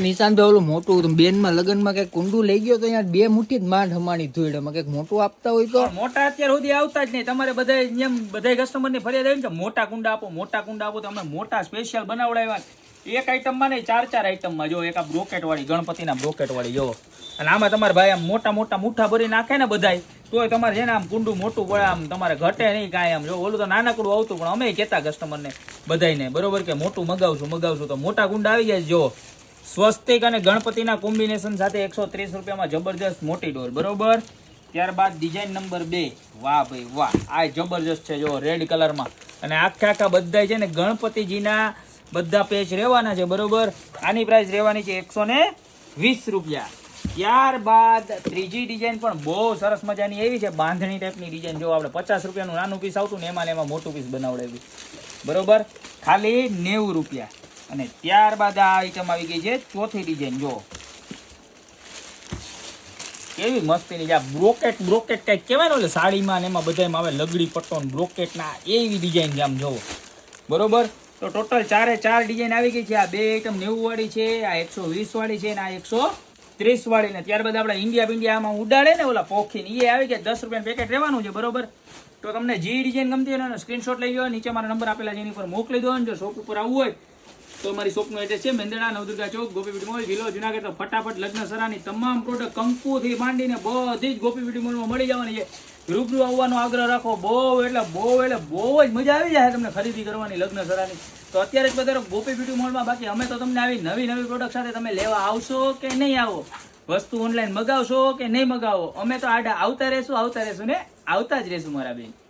નિશાન ભાઈ ઓલું મોટું બેન માં લગ્ન માં કઈક કુંડું લઈ ગયો તો યાર 2 મુઠ્ઠી જ માંડ હમાણી ધોઈડમાં કઈક મોટું આપતા હોય તો મોટા અત્યાર સુધી આવતા જ નહીં. તમારે બધા કસ્ટમર ની ફરિયાદ આવી કે મોટા કુંડા આપો તો અમે મોટા સ્પેશિયલ બનાવડાવ્યા. એક આઈટમ માં નહીં 4 આઈટમ માં જો એક આ બ્રોકેટ વાળી ગણપતિના બ્રોકેટ વાળી જો. અને આમાં તમારે ભાઈ આમ મોટા મુઠ્ઠા ભરી નાખે ને બધાય તોય તમારે છે ને આમ કુંડું મોટું પડે આમ તમારે ઘટે નહીં કાંઈ. આમ જો ઓલું તો નાનકડું આવતું પણ અમે કહેતા કસ્ટમર ને બધાને બરોબર કે મોટું મગાવશું તો મોટા કુંડા આવી જાય. જો સ્વસ્તિક અને ગણપતિના કોમ્બિનેશન સાથે 130 રૂપિયામાં જબરજસ્ત મોટી ડોલ બરોબર. ત્યારબાદ ડિઝાઇન નંબર 2 વાહ ભાઈ વાહ આ જબરજસ્ત છે જો રેડ કલરમાં. અને આખા બધા છે ને ગણપતિજીના બધા પેચ રહેવાના છે બરોબર. આની પ્રાઇસ રહેવાની છે 120 રૂપિયા. ત્યારબાદ ત્રીજી ડિઝાઇન પણ બહુ સરસ મજાની એવી છે બાંધણી ટાઈપની ડિઝાઇન. જો આપણે 50 રૂપિયાનું નાનું પીસ આવતું ને એમાં મોટું પીસ બનાવડાવ્યું બરોબર ખાલી 90 રૂપિયા. અને ત્યારબાદ આ આઈટમ આવી ગઈ છે ચોથી ડિઝાઇન જો કેવી મસ્તીની છે. બ્રોકેટ કઈક કહેવાય ને એટલે સાડીમાં ને એમાં બધામાં આવે લગડી પટ્ટો બ્રોકેટના એવી ડિઝાઇન છે આમ જોવો બરોબર. તો ટોટલ 4 ડિઝાઇન આવી ગઈ છે. આ 2 આઈટમ 90 વાળી છે, આ 120 વાળી છે અને આ 130 વાળી. ને ત્યારબાદ આપણે ઇન્ડિયામાં ઉડાડે ને ઓલા પોખીને એ આવી ગયા 10 રૂપિયાનું પેકેટ રહેવાનું છે બરોબર. તો તમને જે ડિઝાઇન ગમતી હોય ને સ્ક્રીનશોટ લઈ લો, નીચે મારા નંબર આપેલા છે એની પર મોકલી દો. જો શોપ ઉપર આવવું હોય તો મારી શોપનું એડ્રેસ છે મેંદરડા નવદુર્ગા ચોક ગોપી બ્યુટી મોલ જિલ્લો જુનાગઢ. તો ફટાફટ લગ્ન સરાની તમામ પ્રોડક્ટ કંકુથી માંડીને બધી જ ગોપી બ્યુટી મોલમાં મળી જવાની છે. રૂબરૂ આવવાનો આગ્રહ રાખો. બહુ જ મજા આવી જાય તમને ખરીદી કરવાની લગ્ન સરાની. તો અત્યારે જ બધા ગોપી બ્યુટી મોલમાં. બાકી અમે તો તમને આવી નવી પ્રોડક્ટ સાથે તમે લેવા આવશો કે નહીં આવો, વસ્તુ ઓનલાઈન મગાવશો કે નહીં મગાવો, અમે તો આવતા રહેશું ને આવતા જ રહેશું મારા બેન.